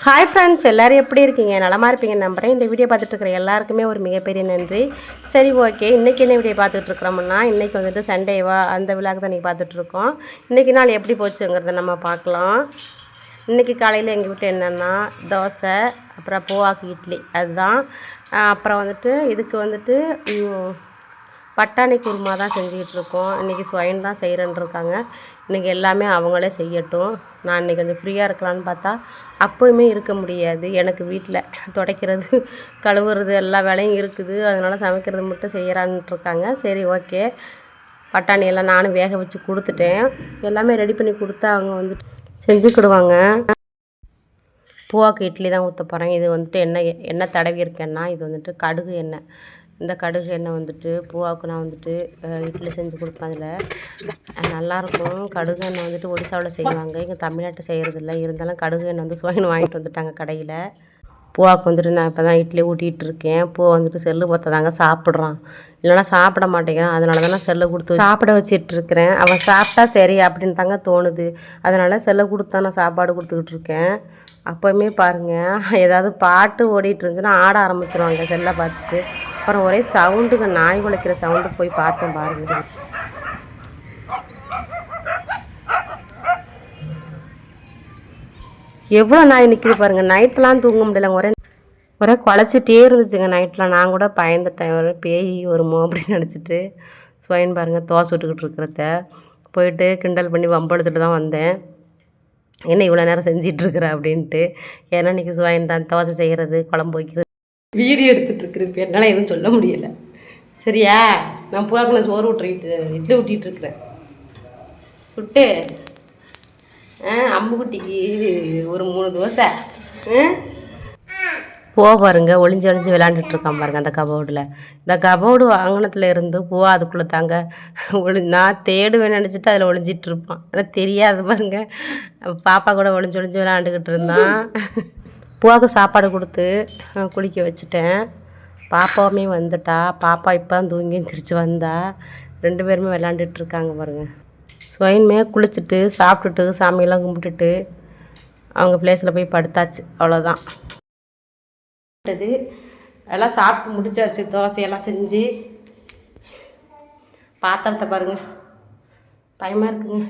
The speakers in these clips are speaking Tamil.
ஹாய் ஃப்ரெண்ட்ஸ், எல்லோரும் எப்படி இருக்கீங்க? நலமாக இருப்பீங்க நம்புகிறேன். இந்த வீடியோ பார்த்துட்ருக்குற எல்லாருக்குமே ஒரு மிகப்பெரிய நன்றி. சரி, ஓகே. இன்றைக்கி என்ன வீடியோ பார்த்துட்ருக்குறோம்னா, இன்றைக்கி வந்துட்டு சண்டேவா, அந்த விழாக்கு தான் இன்றைக்கி பார்த்துட்ருக்கோம். இன்றைக்கி நாள் எப்படி போச்சுங்கிறத நம்ம பார்க்கலாம். இன்றைக்கி காலையில் எங்கள் வீட்டில் என்னென்னா தோசை, அப்புறம் பூவாக்கு இட்லி, அதுதான். அப்புறம் வந்துட்டு இதுக்கு வந்துட்டு பட்டாணி குருமா தான் செஞ்சுக்கிட்டுருக்கோம். இன்றைக்கி ஸ்வயம் தான் செய்கிறேன்னு இருக்காங்க. இன்றைக்கி எல்லாமே அவங்களே செய்யட்டும். நான் இன்றைக்கி கொஞ்சம் ஃப்ரீயாக இருக்கலான்னு பார்த்தா அப்போயுமே இருக்க முடியாது. எனக்கு வீட்டில் துடைக்கிறது, கழுவுறது எல்லா வேலையும் இருக்குது. அதனால் சமைக்கிறது மட்டும் செய்கிறான்ட்ருக்காங்க. சரி, ஓகே. பட்டாணி எல்லாம் நானும் வேக வச்சு கொடுத்துட்டேன். எல்லாமே ரெடி பண்ணி கொடுத்தா அவங்க வந்துட்டு செஞ்சுக்கிடுவாங்க. பூவாக்கு இட்லி தான் ஊற்ற போகிறேன். இது வந்துட்டு எண்ணெய் தடவி இருக்கேன்னா, இது வந்துட்டு கடுகு எண்ணெய். இந்த கடுகு எண்ணெய் வந்துட்டு பூவாவுக்கு நான் வந்துட்டு இட்லி செஞ்சு கொடுப்பேன். அதில் நல்லாயிருக்கும். கடுகு எண்ணெய் வந்துட்டு ஒடிசாவில் செய்வாங்க, இங்கே தமிழ்நாட்டை செய்கிறதில்ல. இருந்தாலும் கடுகு எண்ணெய் வந்து சுவைன்னு வாங்கிட்டு வந்துட்டாங்க கடையில். பூவாவுக்கு வந்துட்டு நான் இப்போ தான் இட்லி ஊட்டிகிட்டு இருக்கேன். பூ வந்துட்டு செல்லு பார்த்து தாங்க சாப்பிட்றான், இல்லைனா சாப்பிட மாட்டேங்கிறான். அதனால தான் நான் செல்லை கொடுத்து சாப்பிட வச்சிட்ருக்கிறேன். அவன் சாப்பிட்டா சரி அப்படின்னு தாங்க தோணுது. அதனால் செல்லை கொடுத்து தான் நான் சாப்பாடு கொடுத்துக்கிட்டு இருக்கேன். அப்போவுமே பாருங்கள், ஏதாவது பாட்டு ஓடிட்டு இருந்துச்சுன்னா ஆட ஆரம்பிச்சிருவாங்க செல்லை பார்த்துட்டு. அப்புறம் ஒரே சவுண்டுங்க, நாய் குலைக்கிற சவுண்டுக்கு போய் பார்த்தேன் பாருங்க. எவ்வளோ நாய் நிற்கிது பாருங்கள். நைட்லாம் தூங்க முடியலங்க, ஒரே குலைச்சிட்டே இருந்துச்சுங்க நைட்லாம். நான் கூட பயந்துட்டேன், ஒரு பேய் வருமோ அப்படின்னு நினச்சிட்டு. ஸ்வயன் பாருங்கள் தோசை விட்டுக்கிட்டு இருக்கிறத போயிட்டு கிண்டல் பண்ணி வம்பெடுத்துட்டு தான் வந்தேன். என்ன இவ்வளோ நேரம் செஞ்சிட்ருக்குற அப்படின்ட்டு. ஏன்னா இன்றைக்கி ஸ்வயன் தான் தோசை செய்கிறது, குழம்பு வைக்கிறது, வீடியோ எடுத்துகிட்ருக்குறேன். என்னால் எதுவும் சொல்ல முடியலை. சரியா? நான் பூவாக்குள்ள சோறு இட்லி ஊட்டிகிட்ருக்குறேன் சுட்டு. அம்புக்குட்டிக்கு ஒரு 3 தோசை. பாருங்க ஒளிஞ்சு விளாண்டுட்ருக்கான் பாருங்கள் அந்த கபோர்டில். இந்த கபோர்டு வாங்கினத்துல இருந்து பூவா அதுக்குள்ளே தாங்க நான் தேடுவேன் நினச்சிட்டு அதில் ஒளிஞ்சிட்ருப்பான். ஆனால் தெரியாது பாருங்க. பாப்பா கூட ஒளிஞ்சு விளாண்டுக்கிட்டு இருந்தான். பூவாவுக்கு சாப்பாடு கொடுத்து குளிக்க வச்சுட்டேன். பாப்பாவுமே வந்துட்டா. பாப்பா இப்போ தான் தூங்கி எந்திரிச்சு வந்தா. 2 பேருமே விளாண்டுட்ருக்காங்க பாருங்கள். ஸ்வயன்மே குளிச்சுட்டு சாப்பிட்டுட்டு சாமியெல்லாம் கும்பிட்டுட்டு அவங்க பிளேஸில் போய் படுத்தாச்சு. அவ்வளோதான். எல்லாம் சாப்பிட்டு முடிச்சாச்சு. தோசையெல்லாம் செஞ்சு பாத்திரத்தை பாருங்கள், பயமாக இருக்குங்க.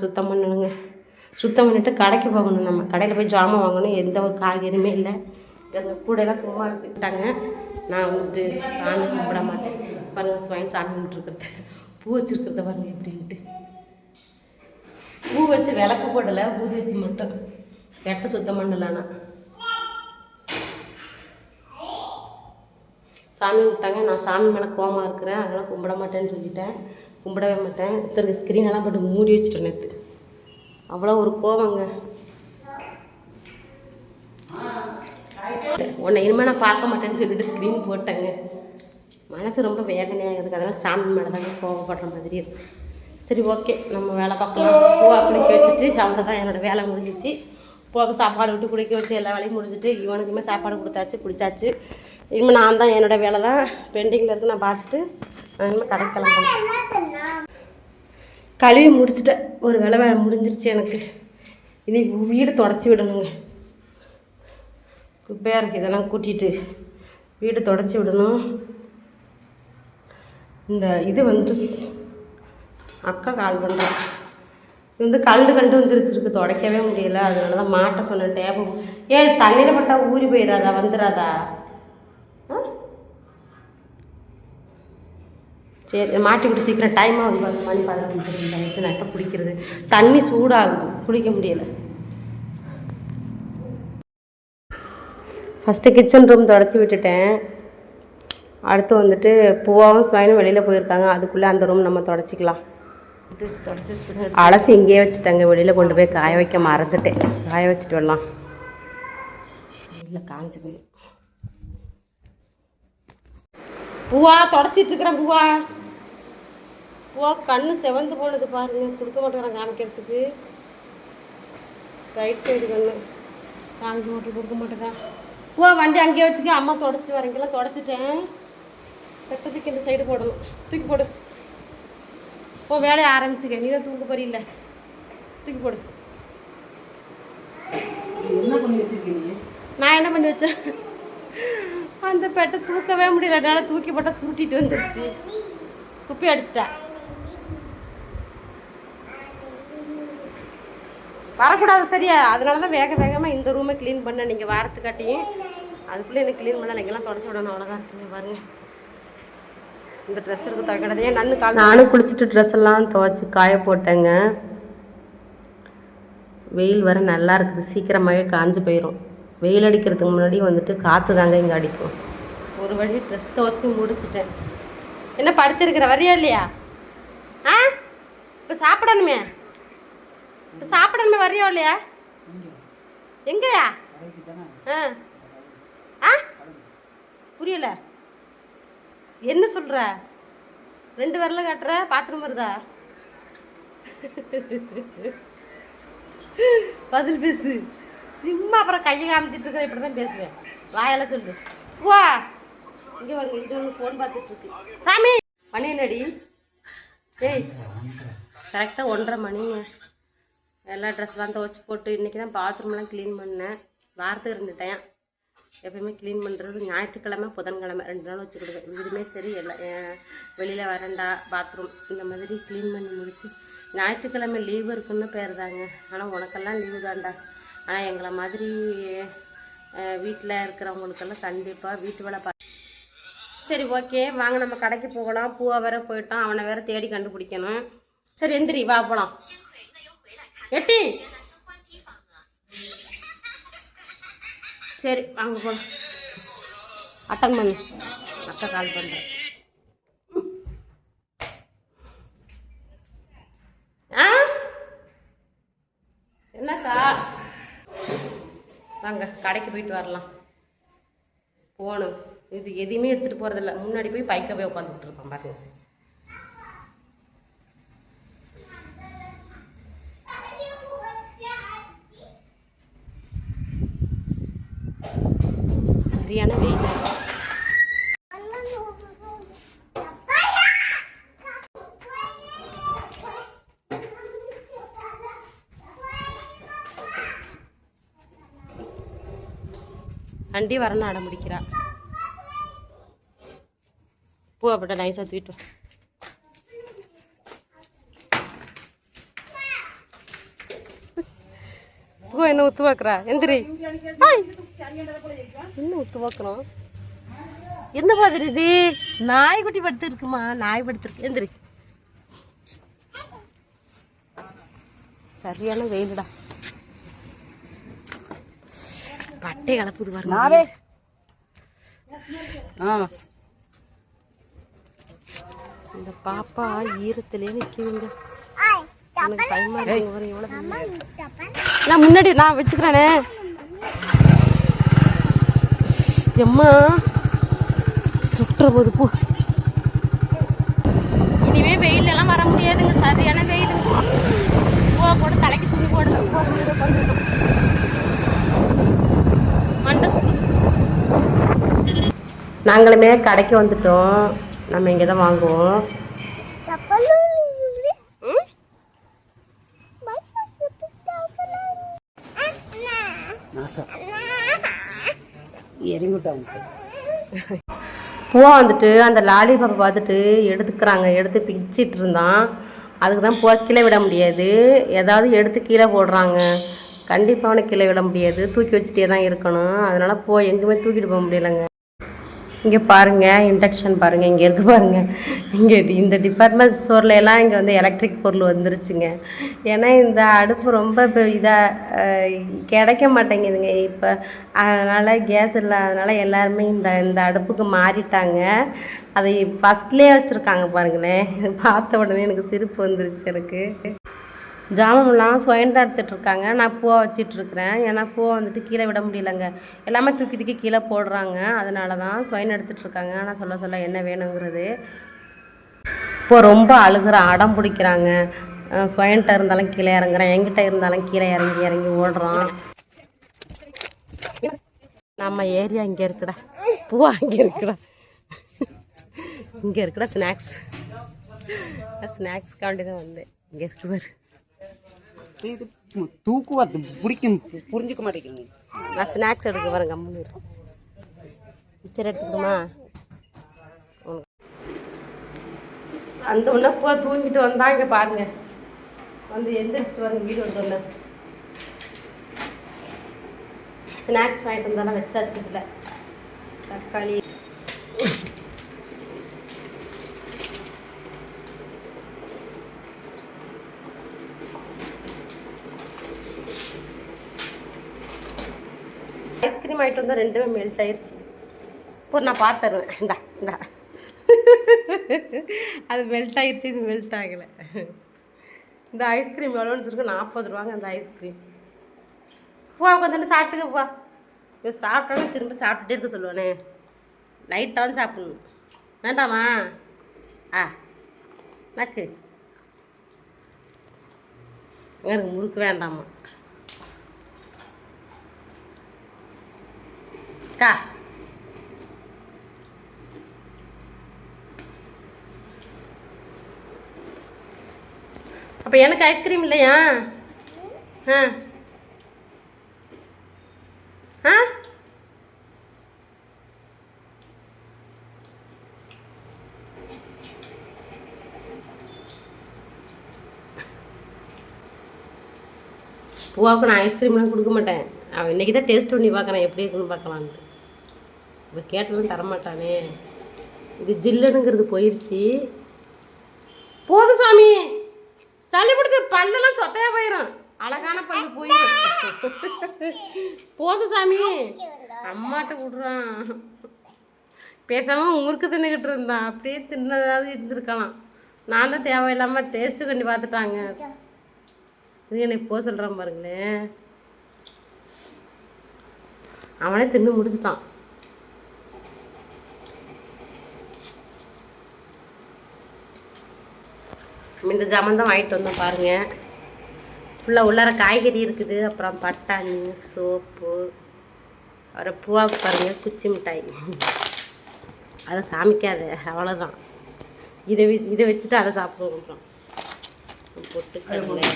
சுத்தம் பண்ணணுங்க. சுத்தம் பண்ணிவிட்டு கடைக்கு போகணும். நம்ம கடையில் போய் ஜாமான் வாங்கணும். எந்த ஒரு காய்கறியுமே இல்லை. எங்கள் கூடையெல்லாம் சும்மா இருக்குட்டாங்க. நான் வந்துட்டு சாமி கும்பிட மாட்டேன் பாருங்கள். ஸ்வயம் சாமி கும்பிட்டுருக்குறது, பூ வச்சுருக்கிறத பாருங்கள் எப்படின்ட்டு. பூ வச்சு விளக்கு போடலை, ஊதுவத்தி மட்டும். இடத்த சுத்தம் பண்ணலான்னா சாமி கும்பிட்டாங்க. நான் சாமி மேலே கோவமாக இருக்கிறேன், அதனால் கும்பிட மாட்டேன்னு சொல்லிட்டேன். கும்பிடவே மாட்டேன். இத்தனை ஸ்க்ரீனெல்லாம் போட்டு மூடி வச்சுட்டேன் நேற்று. அவ்வளோ ஒரு கோவங்க. உன்னை இனிமேல் நான் பார்க்க மாட்டேன்னு சொல்லிட்டு ஸ்க்ரீன் போட்டேங்க. மனசு ரொம்ப வேதனையாகுது. அதனால் சாமி மேலே தாங்க கோவப்படுற மாதிரி இருக்கு. சரி, ஓகே, நம்ம வேலை பார்க்கலாம். பூவா குளிக்க வச்சுட்டு அவ்வளோதான், என்னோடய வேலை முடிஞ்சிச்சு. போக சாப்பாடு விட்டு குளிக்க வச்சு எல்லா வேலையும் முடிஞ்சிட்டு இவனுக்குமே சாப்பாடு கொடுத்தாச்சு, குளிச்சாச்சு. இனிமேல் நான் தான் என்னோடய வேலை தான் பெண்டிங்கில் இருக்குது. நான் பார்த்துட்டு நான் இனிமேல் கடைக்கு கிளம்பணும். கழுவி முடிச்சுட்டேன். ஒரு வேலை முடிஞ்சிருச்சு எனக்கு. இனி வீடு தொடச்சி விடணுங்க. குப்பையாக இருக்குது, இதெல்லாம் கூட்டிகிட்டு வீடு தொடச்சி விடணும். இந்த இது வந்துட்டு அக்கா கால் பண்ணுறேன். இது வந்து கண்டு வந்துருச்சுருக்கு, துடைக்கவே முடியலை. அதனால தான் மாட்ட சொன்னேன். டேபும் தண்ணியில் பட்டால் ஊறி போயிடாதா, வந்துடாதா? சரி, மாட்டி விட்டு சீக்கிரம் டைம் ஆகுது. மணி 11 ஆயிடுச்சு. நான் எப்போ குடிக்கிறது? தண்ணி சூடாகுது, குடிக்க முடியலை. ஃபஸ்ட்டு கிச்சன் ரூம் தொடச்சி விட்டுட்டேன். அடுத்து வந்துட்டு பூவாவும் ஸ்வயனும் வெளியில் போயிருக்காங்க. அதுக்குள்ளே அந்த ரூம் நம்ம தொடச்சிக்கலாம். அலசி இங்கேயே வச்சுட்டாங்க. வெளியில் கொண்டு போய் காய வைக்க மறந்துட்டேன். காய வச்சுட்டு வரலாம். இல்லை, காஞ்சி போய் பூவா தொடச்சிட்ருக்குறேன். பூவா கண்ணு செவந்து போனது பாருங்க. கொடுக்க மாட்டேங்கிறான் காமிக்கிறதுக்கு. ரைட் சைடு கண்ணு காமிக்க மாட்டேன், கொடுக்க மாட்டேங்கிறான். பூவா வண்டி அங்கேயே வச்சுக்க. அம்மா தொடச்சிட்டு வரீங்களா? தொடச்சிட்டேன். பெட்டத்துக்கு இந்த சைடு போடணும். தூக்கி போடு. வேலையை ஆரம்பிச்சுக்க. நீ தான் தூக்க போறீல்ல, தூக்கி போடு. நான் என்ன பண்ணி வச்சேன், அந்த பெட்டை தூக்கவே முடியல, என்னால் தூக்கி போட்டால் சுருட்டிட்டு வந்துடுச்சு, குப்பி அடிச்சிட்டேன். வரக்கூடாது சரியா, அதனால தான் வேக வேகமாக இந்த ரூமை க்ளீன் பண்ணேன். நீங்கள் வாரத்துக்காட்டியும் அதுக்குள்ளே எனக்கு க்ளீன் பண்ணால் நீங்கள்லாம் தொடச்சி விடணும், அவ்வளோதான் இருக்குங்க. பாருங்கள், இந்த ட்ரெஸ் இருக்கு துவைக்கிறதே நானும் குளிச்சுட்டு ட்ரெஸ் எல்லாம் துவைச்சி காய போட்டேங்க. வெயில் வர நல்லா இருக்குது, சீக்கிரமாகவே காஞ்சு போயிடும். வெயில் அடிக்கிறதுக்கு முன்னாடி வந்துட்டு காற்று தாங்க இங்கே அடிக்கும். ஒரு வழி ட்ரெஸ் துவைச்சி முடிச்சிட்டேன். என்ன படுத்திருக்கிற, வரியா இல்லையா? ஆ இப்போ சாப்பிடணுமே, இப்போ சாப்பிடணுமே, வரியா இல்லையா? எங்கயா? ஆ ஆ புரியல, என்ன சொல்கிற? 2 விரல காட்டுற, பாத்ரூம் வருதா? பதில் பேசு, சும்மா அப்புறம் கையை காமிச்சிட்டு இருக்கிற, இப்படி தான் பேசுவேன், வாயால சொல்லு. வா இங்கே வாங்க, இது ஒன்று ஃபோன் பார்த்துட்டு இருக்கு. சாமி மணி என்னடி? ஏய் கரெக்டாக 1:30 மணிங்க. எல்லா ட்ரெஸ்லாம் துவச்சி போட்டு இன்றைக்கி தான் பாத்ரூம்லாம் க்ளீன் பண்ணேன். வாரத்துக்கு 2 டைம் எப்போயுமே க்ளீன் பண்ணுறது, ஞாயிற்றுக்கிழமை புதன்கிழமை 2 நாள் வச்சுக்கிடுவேன். வீடுமே சரி, எல்லாம் வெளியில் வரண்டா பாத்ரூம் இந்த மாதிரி க்ளீன் பண்ணி முடிச்சு. ஞாயிற்றுக்கிழமை லீவு இருக்குன்னு பேர் தாங்க, ஆனால் உனக்கெல்லாம் லீவு தான்டா. ஆனால் எங்களை மாதிரி வீட்டில் இருக்கிறவங்களுக்கெல்லாம் கண்டிப்பாக வீட்டு வேலை சரி ஓகே வாங்க நம்ம கடைக்கு போகலாம். பூவா வேற போயிட்டான், அவனை வேற தேடி கண்டுபிடிக்கணும். சரி எந்திரி வா போகலாம். எட்டி சரி வாங்க போகலாம். அட்டன் பண்ணு, அக்கா கால் பண்ணுறேன். என்னக்கா வாங்க கடைக்கு போயிட்டு வரலாம். போகணும், இது எதையுமே எடுத்துகிட்டு போகிறதில்ல. முன்னாடி போய் பைக்கை போய் உட்காந்துக்கிட்டு இருக்கோம் பாருங்க. சரியான வெயில். வண்டி வரணும் ஆட முடிக்கிறா. பூ அப்பட்ட நைஸாக தூக்கிட்டு வா. பூ என்ன உத்து பார்க்குறா? எந்திரி, என்ன உத்து பார்க்குறோம்? என்ன பார்த்துருது? நாய்க்குட்டி படுத்து இருக்குமா? நாய் படுத்துருக்கு. எந்திரி. சரியான வெயிலுடா, பட்டை கலப்புது பாருங்க. இந்த பாப்பா ஈரத்திலே நிற்குதுங்க. எனக்கு பயமா இருக்கு. நான் முன்னாடி நான் வச்சுக்கிறேனே. எம்மா சுற்றுற போது பூ. இனிமே வெயில் எல்லாம் வர முடியாதுங்க, சரியான வெயில். பூவை போட்டு தலைக்கு துணி போடல. மண்டை சுற்றி. நாங்களுமே கடைக்கு வந்துட்டோம். நம்ம இங்கே தான் வாங்குவோம். பூவா வந்துட்டு அந்த லாலிபாப்பை பார்த்துட்டு எடுத்து பிச்சிட்டு இருந்தான். அதுக்கு தான் பூவா கீழே விட முடியாது, ஏதாவது எடுத்து கீழே போடுறாங்க. கண்டிப்பாக அவனை கீழே விட முடியாது, தூக்கி வச்சுட்டே தான் இருக்கணும். அதனால் பூவா எங்கேயுமே தூக்கிட்டு போக முடியலைங்க. இங்கே பாருங்கள், இண்டக்ஷன் பாருங்கள், இங்கே இருக்குது பாருங்கள். இங்கே இந்த டிபார்ட்மெண்ட் ஸ்டோரில் எல்லாம் இங்கே வந்து எலக்ட்ரிக் பொருள் வந்துருச்சுங்க. ஏன்னா இந்த அடுப்பு ரொம்ப இதாக கிடைக்க மாட்டேங்குதுங்க இப்போ. அதனால் கேஸ் இல்லை, அதனால் எல்லாருமே இந்த அடுப்புக்கு மாறிட்டாங்க. அதை ஃபஸ்ட்லேயே வச்சுருக்காங்க பாருங்களேன். பார்த்த உடனே எனக்கு சிரிப்பு வந்துருச்சு. எனக்கு ஜாமம்லாம் சுயன் தான் எடுத்துகிட்ருக்காங்க, நான் பூவை வச்சிட்ருக்கிறேன். ஏன்னா பூவை வந்துட்டு கீழே விட முடியலைங்க, எல்லாமே தூக்கி கீழே போடுறாங்க. அதனால தான் சுயன் எடுத்துகிட்ருக்காங்க. ஆனால் சொல்ல என்ன வேணுங்கிறது. இப்போ ரொம்ப அழுகிறான், அடம் பிடிக்கிறாங்க. சுயன்கிட்ட இருந்தாலும் கீழே இறங்குறான், என்கிட்ட இருந்தாலும் கீழே இறங்கி ஓடுறான். நம்ம ஏரியா இங்கே இருக்குடா, பூவா இங்கே இருக்குடா, இங்கே இருக்குடா. ஸ்நாக்ஸ்க்காண்டி தான் வந்தேன். இங்கே இருக்கு பாரு. தூக்குவாத்து பிடிக்கும் புரிஞ்சுக்க மாட்டேங்குது. நான் ஸ்நாக்ஸ் எடுக்க வரேன் கம்முன்னு மிச்சர் எடுத்துக்கணுமா? அந்த ஒன்றா போ தூங்கிட்டு வந்தாங்க பாருங்க. வந்து எந்திரிச்சிட்டு வாங்க வீடு வந்து வந்தேன். ஸ்நாக்ஸ் வாங்கிட்டு வந்தாலும் வச்சாச்சு. இதில் தக்காளி ஐஸ்கிரீம் ஆகிட்டு வந்தால் ரெண்டுமே மெல்ட் ஆயிடுச்சு. இப்போ நான் பார்த்துருவேன். இந்தா அது மெல்ட் ஆகிடுச்சு, இது மெல்ட் ஆகலை. இந்த ஐஸ்கிரீம் எவ்வளோன்னு சொல்லிட்டு 40 ரூபாங்க அந்த ஐஸ்கிரீம். போ கொஞ்சம் சாப்பிட்டுக்கப்பா. இது சாப்பிட்டாலும் திரும்ப சாப்பிட்டுட்டே இருக்க சொல்லுவானே. லைட்டாக தான் சாப்பிடணும். வேண்டாமா? நக்கு எனக்கு முறுக்கு வேண்டாமா அக்கா? அப்போ எனக்கு ஐஸ்கிரீம் இல்லையா? ஆ ஆ பூவாவுக்கு நான் ஐஸ்கிரீம்லாம் கொடுக்க மாட்டேன். அவன் இன்றைக்கி தான் டேஸ்ட் பண்ணி பார்க்குறேன் எப்படி இருக்குன்னு பார்க்கலான்ட்டு. இப்போ கேட்டதும் தரமாட்டானே. இது ஜில்லுனுங்கிறது போயிடுச்சு. போது சாமி, சளி பிடிச்சி பல்லெல்லாம் சொத்தையாக போயிடும். அழகான பல்லு போயிடும். போது சாமி, அம்மாட்ட விட்றான். பேசாமல் முறுக்கு தின்னுக்கிட்டு இருந்தான். அப்படியே தின்னதாவது இருந்திருக்கலாம். நான் தான் தேவையில்லாமல் டேஸ்ட்டு கண்டி பார்த்துட்டாங்க. இது என்னை போக சொல்கிறான் பாருங்களேன். அவனே தின்னு முடிச்சிட்டான். இந்த ஜாமான் தான் வாங்கிட்டு வந்தோம் பாருங்கள். ஃபுல்லாக உள்ளார காய்கறி இருக்குது. அப்புறம் பட்டாணி, சோப்பு, அப்புறம் பூவாவுக்கு பாருங்கள் குச்சி மிட்டாய். அதை காமிக்காத, அவ்வளோதான். இதை வச்சுட்டு அதை சாப்பிடுவோம். அப்புறம் பொட்டுக்கடலை,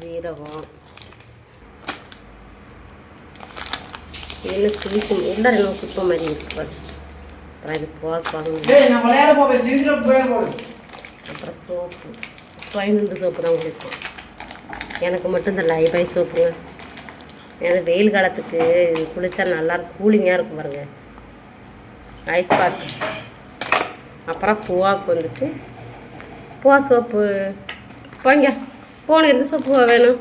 ஜீரகம், இன்னும் துளிசி உள்ளார என்ன குப்பை மாதிரி இருக்குப்பாரு. அப்புறம் இது போவாங்க. அப்புறம் சோப்பு, ஸ்வைனுண்டு சோப்பு தான் குளிப்போம். எனக்கு மட்டும் இந்த லைபாய் சோப்புங்க. ஏன்னா வெயில் காலத்துக்கு இது குளித்தா நல்லாயிருக்கும், கூலிங்காக இருக்கும் பாருங்க. ஐஸ் பாக்கு. அப்புறம் பூவாவுக்கு வந்துட்டு பூவா சோப்பு. போங்க போன எந்த சோப்பு வேணும்?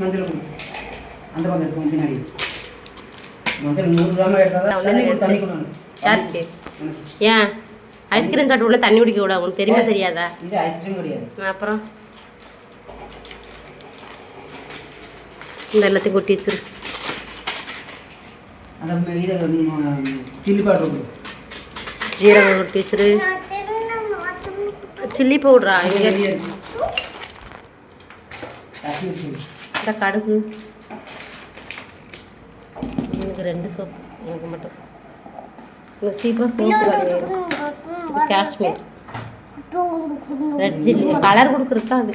மஞ்சள் அந்த பக்கம் பின்னாடி மஞ்சள் 100 கிராம் எடுத்தாதான் தண்ணி கொடுக்கணும். யாருக்கு? ஏன் ஐஸ்கிரீம் சாப்பிட்டு உள்ள தண்ணி குடிக்க கூடாது? உனக்கு தெரியுமா தெரியாதா? இது ஐஸ்கிரீம் கிடையாது. அப்புறம் இந்த எல்லாத்தையும் கொட்டி வச்சிரு. அந்த இது சில்லி பவுடர், ஜீரகம் கொட்டி வச்சிரு. சில்லி பவுடரா? இங்கே இந்த கடுகு. எனக்கு 2 சோப்பு, எனக்கு மட்டும். இந்த சீக்கிரம் சோப்பு கிடையாது. இது காஷ்மீர் ரெட் சில்லி கலர் கொடுக்குறது தான் அது.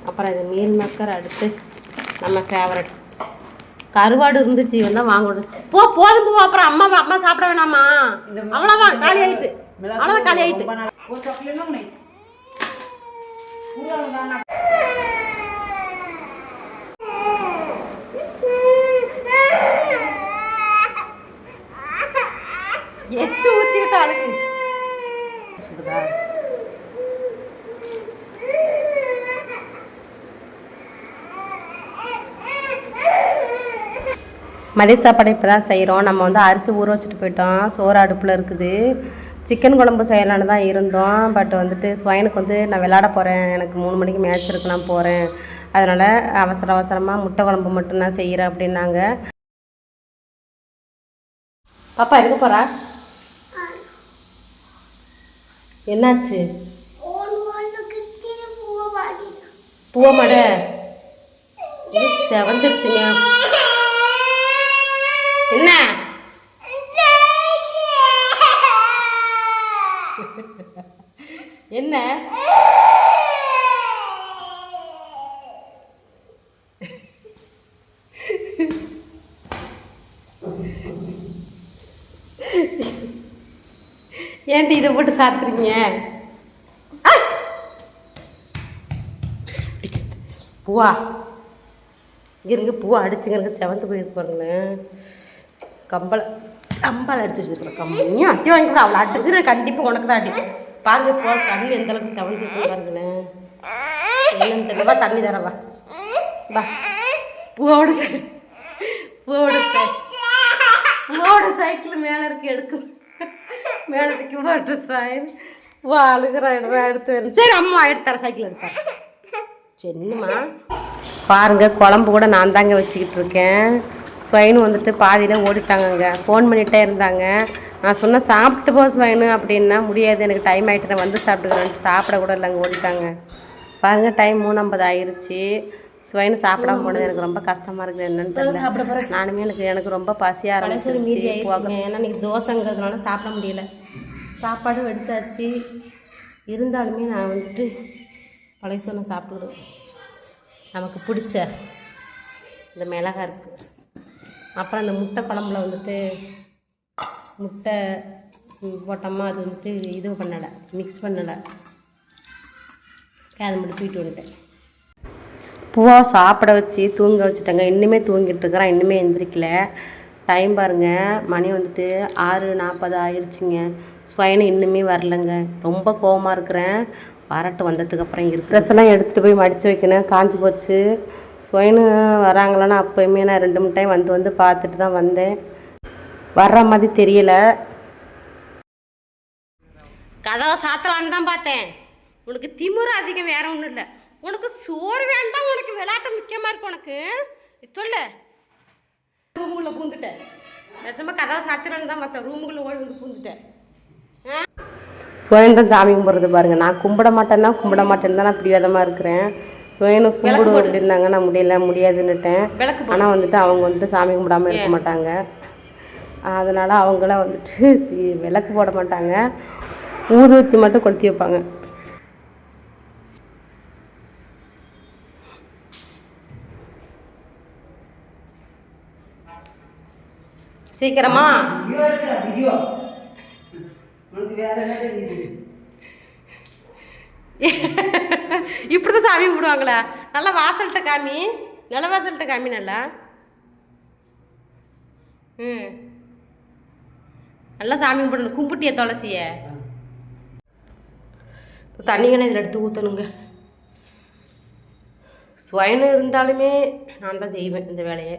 அப்புறம் இது மீல் மக்கர். அடுத்து நம்ம ஃபேவரட் கருவாடு இருந்துச்சு, வந்தால் வாங்கணும். போதும் போ. அப்புறம் அம்மா சாப்பிட வேணாமா? அவ்வளோதான், காலி ஆகிட்டு. அவ்வளோதான், காலி ஆகிட்டு. எச்சு ஊற்றிக்கிட்டு அழுகு சுடுதா? மதிய சாப்பாடு இப்போ தான் செய்கிறோம். நம்ம வந்து அரிசி ஊற வச்சுட்டு போயிட்டோம். சோறு அடுப்பில் இருக்குது. சிக்கன் குழம்பு செய்யலான்னு தான் இருந்தோம். பட் வந்துட்டு ஸ்வைனுக்கு வந்து நான் விளாட போகிறேன், எனக்கு 3 மணிக்கு மேட்ச் இருக்கு, நான் போகிறேன், அதனால் அவசரமாக முட்டை குழம்பு மட்டும் நான் செய்கிறேன் அப்படின்னாங்க. பாப்பா எங்கே போகிறா? என்னாச்சு? பூவை மாட செவந்துருச்சுங்க. என்ன என்ன ஏன்டி இதை போட்டு சாத்துறீங்க? பூவா இங்கே பூவா அடிச்சுங்க செவந்து போயிருக்கு பாருங்களேன். கம்பால் அடிச்சு வச்சுருக்குறேன். கம்மியும் அட்டி வாங்கிக்கூட அவளை அடிச்சு நான் கண்டிப்பாக உனக்கு தான் அடி. பாருங்க போ தண்ணி எந்த அளவுக்கு செவந்து இருக்கு பாருங்களேன். என்னன்னு தெரியவா தண்ணி தரவா வா. பூவோட சைக்கிள் மேலே இருக்கு எடுக்கும் மேலே தூக்கி போட்டு வா அழுகிறா எடுத்து வேணும். சரி அம்மா எடுத்தார சைக்கிள் எடுத்தார. சரிம்மா பாருங்க குழம்பு கூட நான் தாங்க வச்சுக்கிட்டு இருக்கேன். ஸ்வைனு வந்துட்டு பாதியில் ஓடிட்டாங்கங்க. ஃபோன் பண்ணிகிட்டே இருந்தாங்க. நான் சொன்னேன் சாப்பிட்டு போ ஸ்வைனு அப்படின்னா முடியாது எனக்கு டைம் ஆகிட்டு நான் வந்து சாப்பிட்டுக்கிறேன். சாப்பிட கூட இல்லைங்க ஓடிட்டாங்க. பாருங்கள் டைம் 3:50 ஆயிடுச்சு. ஸ்வைனு சாப்பிடாம போனது எனக்கு ரொம்ப கஷ்டமாக இருக்குது. என்னென்னு தெரியல. நானுமே எனக்கு ரொம்ப பசியாக ஆரம்பிச்சிருச்சு. ஏன்னா இன்றைக்கி தோசைங்கிறதுனால சாப்பிட முடியல. சாப்பாடு வடித்தாச்சு. இருந்தாலுமே நான் வந்துட்டு பழைய சோறு சாப்பிடுவேன். நமக்கு பிடிச்ச இந்த மிளகா இருக்குது. அப்புறம் அந்த முட்டை குழம்புல வந்துட்டு முட்டை போட்டோமா அது வந்துட்டு இது பண்ணலை, மிக்ஸ் பண்ணலை. அதை மட்டும் தூக்கிட்டு வந்துட்டேன். பூவாக சாப்பிட வச்சு தூங்க வச்சுட்டேங்க. இன்னுமே தூங்கிட்டு இருக்கிறான். இன்னுமே எந்திரிக்கல. டைம் பாருங்கள் மணி வந்துட்டு 6:40 ஆயிடுச்சுங்க. ஸ்வைனு இன்னுமே வரலைங்க. ரொம்ப கோவமாக இருக்கிறேன். வரட்டு வந்ததுக்கப்புறம் இருக்கு ட்ரெஸ் எல்லாம் எடுத்துகிட்டு போய் மடித்து வைக்கணும். காஞ்சி போச்சு. ஸ்வைனு வராங்களான்னா அப்போயுமே நான் 2-3 டைம் வந்து பார்த்துட்டு தான் வந்தேன். வர்ற மாதிரி தெரியல. கதவை சாத்தலான்னு தான் பார்த்தேன். உனக்கு திமுறை அதிகம், வேற ஒன்றும் இல்லை. உனக்கு சோறு வேண்டாம், உனக்கு விளையாட்டு முக்கியமாக இருக்கு. உனக்கு சொல்ல ரூமுக்குள்ளே பூந்துட்டேன். நிஜமாக கதவை சாத்திரன்னு தான் பார்த்தேன். ரூமுக்குள்ளே ஓடி வந்து பூந்துட்டேன். ஸ்வைன் தான் சாமி கும்பிட்றது பாருங்கள். நான் கும்பிட மாட்டேன்னு தான் நான் பிடிவாதமாக இருக்கிறேன். ஸ்வைனு கும்பிடு அப்படின்னாங்க. நான் முடியாதுன்னுட்டேன். ஆனால் வந்துட்டு அவங்க வந்துட்டு சாமி கும்பிடாமல் இருக்க மாட்டாங்க. அதனால் அவங்களாம் வந்துட்டு விளக்கு போட மாட்டாங்க. ஊதுவத்தி மட்டும் கொளுத்தி வைப்பாங்க. சீக்கிரமா இப்படிதான் சாமி கும்பிடுவாங்களா? நல்லா வாசல்கிட்ட காமி, நல்ல வாசல்கிட்ட காமி நல்லா. நல்லா சாமி கும்பிடணும். கும்பிட்டிய துளசிய தண்ணிங்கன்னு இதில் எடுத்து ஊற்றணுங்க. ஸ்வைனு இருந்தாலுமே நான் தான் செய்வேன் இந்த வேலையை.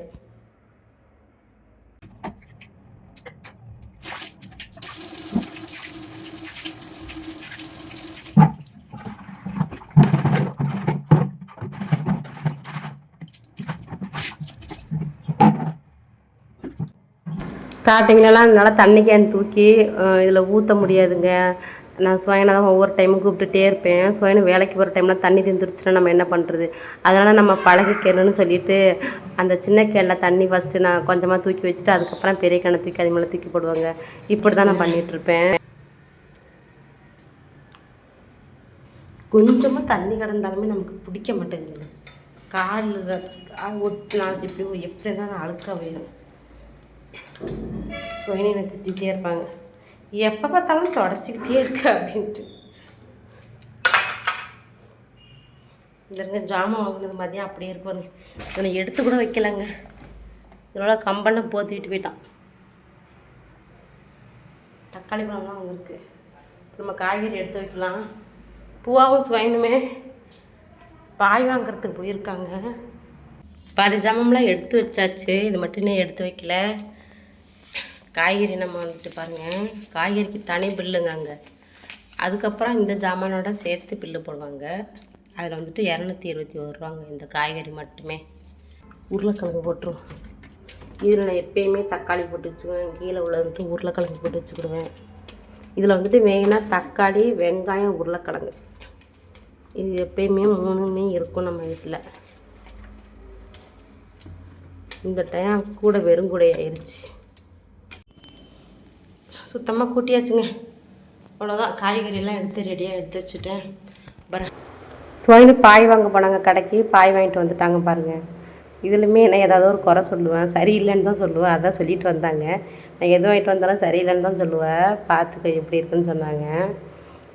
ஸ்டார்டிங்லலாம் என்னால் தண்ணி கேன் தூக்கி இதில் ஊற்ற முடியாதுங்க. நான் ஸ்வைனை தான் ஒவ்வொரு டைமும் கூப்பிட்டுட்டே இருப்பேன். ஸ்வைனு வேலைக்கு போகிற டைமில் தண்ணி தந்துருச்சுன்னா நம்ம என்ன பண்ணுறது? அதனால் நம்ம பழகிக்கணும்னு சொல்லிவிட்டு அந்த சின்ன கேனில் தண்ணி ஃபஸ்ட்டு நான் கொஞ்சமாக தூக்கி வச்சுட்டு அதுக்கப்புறம் பெரிய கேனை தூக்கி அது மேலே தூக்கி போடுவாங்க. இப்படி தான் நான் பண்ணிகிட்ருப்பேன். கொஞ்சமாக தண்ணி கிடந்தாலுமே நமக்கு பிடிக்க மாட்டேங்குதுங்க. காலில் ஒட்டு நான் எப்படி இருந்தால் அழுக்காக வேணும். ஸ்வைனை என்னை திட்டிகிட்டே இருப்பாங்க, எப்போ பார்த்தாலும் தொடச்சிக்கிட்டே இருக்கு அப்படின்ட்டு. இந்த ஜாமான் வாங்கினது மதியம் அப்படியே இருப்பாங்க. இவனை எடுத்து கூட வைக்கலைங்க. இதோட கம்பெல்லாம் போத்திட்டு போயிட்டான். தக்காளி பழம்லாம் அங்கே இருக்குது. நம்ம காய்கறி எடுத்து வைக்கலாம். பூவாவும் ஸ்வைனுமே பாய் வாங்கிறதுக்கு போயிருக்காங்க. பாதி ஜாமான்லாம் எடுத்து வச்சாச்சு. இது மட்டும் இன்னும் எடுத்து வைக்கல. காய்கறி நம்ம வந்துட்டு பாருங்கள், காய்கறிக்கு தனி பில்லுங்க அங்கே. அதுக்கப்புறம் இந்த ஜாமானோட சேர்த்து பில்லு போடுவாங்க. அதில் வந்துட்டு 221 ரூபாங்க இந்த காய்கறி மட்டுமே. உருளைக்கிழங்கு போட்டுருவோம். இதில் நான் எப்பயுமே தக்காளி போட்டு வச்சுக்குவேன். கீழே உள்ள வந்துட்டு உருளைக்கிழங்கு போட்டு வச்சுக்கிடுவேன். இதில் வந்துட்டு மெயினாக தக்காளி, வெங்காயம், உருளைக்கிழங்கு இது எப்பயுமே 3மே இருக்கும் நம்ம வீட்டில். இந்த டைம் கூட வெறும் கூட ஆயிடுச்சு. சுத்தமாக கூட்டியாச்சுங்க. அவ்வளோதான், காய்கறியெல்லாம் எடுத்து ரெடியாக எடுத்து வச்சுட்டேன். அப்புறம் சுவைன்னு பாய் வாங்க போனாங்க கடைக்கு, பாய் வாங்கிட்டு வந்துட்டாங்க பாருங்கள். இதுலையுமே நான் ஏதாவது ஒரு குறை சொல்லுவேன், சரியில்லைன்னு தான் சொல்லுவேன். அதான் சொல்லிட்டு வந்தாங்க. நான் எது வாங்கிட்டு வந்தாலும் சரியில்லைன்னு தான் சொல்லுவேன். பார்த்துக்க எப்படி இருக்குன்னு சொன்னாங்க.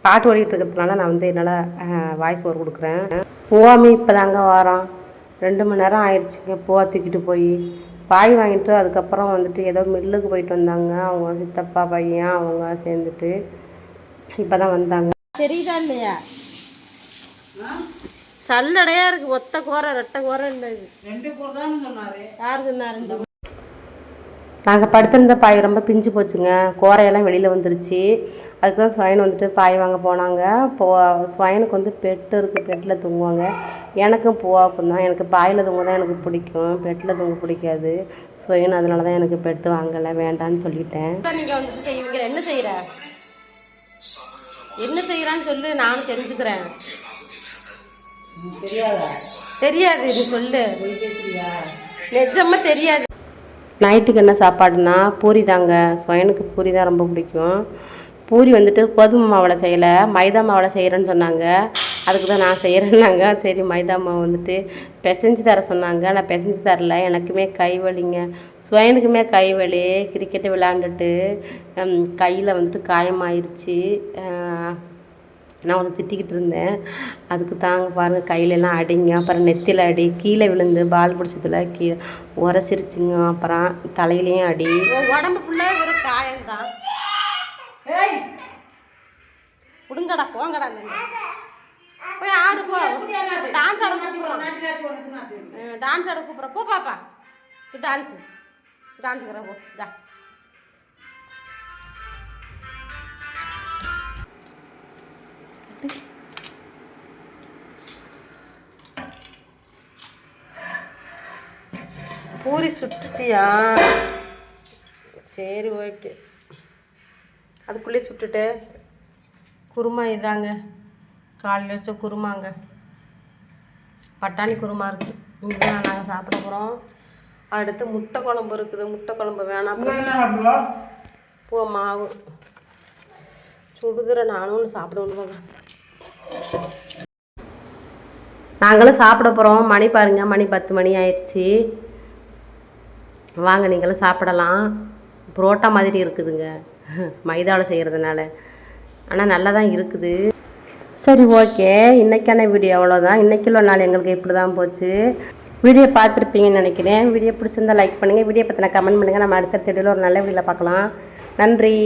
பாட்டு ஓடிட்டு இருக்கிறதுனால நான் வந்து என்னால் வாய்ஸ் ஓவர் கொடுக்குறேன். போகாமே இப்போ தாங்க வரோம், 2 மணி நேரம் ஆயிடுச்சுங்க. பூவா தூக்கிட்டு போய் பாய் வாங்கிட்டு அதுக்கப்புறம் வந்துட்டு ஏதோ மில்லுக்கு போயிட்டு வந்தாங்க. அவங்க சித்தப்பா பையன் அவங்க சேர்ந்துட்டு இப்போ தான் வந்தாங்க. தெரியுதா இல்லையா? சல்லடையாக இருக்குது. ஒத்த கோரை 2 கோரை இல்லை. 2 கோரை தான் சொன்னாரு. யார் சொன்னார்? 2 நாங்கள் படுத்திருந்த பாய் ரொம்ப பிஞ்சு போச்சுங்க. கோரையெல்லாம் வெளியில் வந்துருச்சு. அதுக்கு தான் ஸ்வைன் வந்துட்டு பாய் வாங்க போனாங்க. ஸ்வைனுக்கு வந்து பெட்டு இருக்குது, பெட்டில் தூங்குவாங்க. எனக்கும் பூவாக்கும் தான். எனக்கு பாயில் தூங்க தான் எனக்கு பிடிக்கும், பெட்டில் தூங்க பிடிக்காது. ஸ்வைன் அதனால தான் எனக்கு பெட்டு வாங்கலை, வேண்டான்னு சொல்லிட்டேன். நீங்கள் வந்துட்டு செய்வீங்க, என்ன செய்கிற, என்ன செய்கிறான்னு சொல்லு, நானும் தெரிஞ்சுக்கிறேன். தெரியாது, நீ சொல்லு. நிஜமா தெரியாது. நைட்டுக்கு என்ன சாப்பாடுனா பூரி தாங்க. ஸ்வைனுக்கு பூரி தான் ரொம்ப பிடிக்கும். பூரி வந்துட்டு கோதுமை மாவில் செய்யலை, மைதா மாவில் செய்கிறேன்னு சொன்னாங்க. அதுக்கு தான் நான் செய்கிறேன்னாங்க. சரி மைதா மாவு வந்துட்டு பிசைஞ்சு தர சொன்னாங்க. நான் பிசைஞ்சு தரல, எனக்குமே கை வலிங்க. ஸ்வைனுக்குமே கை வலி. கிரிக்கெட்டு விளாண்டுட்டு கையில் வந்துட்டு காயமாயிருச்சு. நான் ஒன்று திட்டிக்கிட்டு இருந்தேன். அதுக்கு தாங்க பாருங்கள், கையிலெல்லாம் அடிங்க, அப்புறம் நெத்தியில் அடி, கீழே விழுந்து பால் பிடிச்சதுல கீழே உரசிருச்சுங்க. அப்புறம் தலையிலையும் அடி. உடம்பு ஃபுல்லாக ஒரு காயம்தான். விடுங்கடா, போங்கடா, போய் ஆடு போ. டான்ஸ் ஆட கூப்பிட்றோம், டான்ஸ் ஆட கூப்பிட்றோம். போ பாப்பா, டான்ஸுக்கிறேன் போ. ஜா பூரி சுட்டுட்டியா? சரி ஓகே. அதுக்குள்ளே சுட்டுட்டு குருமா இதாங்க, காலையில் வச்ச குருமாங்க, பட்டாணி குருமா இருக்குது. இதுதான் நாங்கள் சாப்பிட போகிறோம். அடுத்து முட்டை குழம்பு இருக்குது. முட்டை குழம்பு வேணாம், பூ மாவு சுடுதுற. நானும் ஒன்று சாப்பிட விடுவாங்க. நாங்களும் சாப்பிட போகிறோம். மணி பாருங்கள், மணி 10 மணி ஆயிடுச்சு. வாங்க நீங்களும் சாப்பிடலாம். புரோட்டா மாதிரி இருக்குதுங்க, மைதாவில் செய்கிறதுனால. ஆனால் நல்லா தான் இருக்குது. சரி ஓகே, இன்றைக்கான வீடியோ அவ்வளோதான். இன்றைக்குள்ள நாள் எங்களுக்கு இப்படி தான் போச்சு. வீடியோ பார்த்துருப்பீங்கன்னு நினைக்கிறேன். வீடியோ பிடிச்சிருந்தால் லைக் பண்ணுங்கள், வீடியோ பற்றின கமெண்ட் பண்ணுங்கள். நம்ம அடுத்த வீடியோவில் ஒரு நல்ல வீடியோவில் பார்க்கலாம். நன்றி.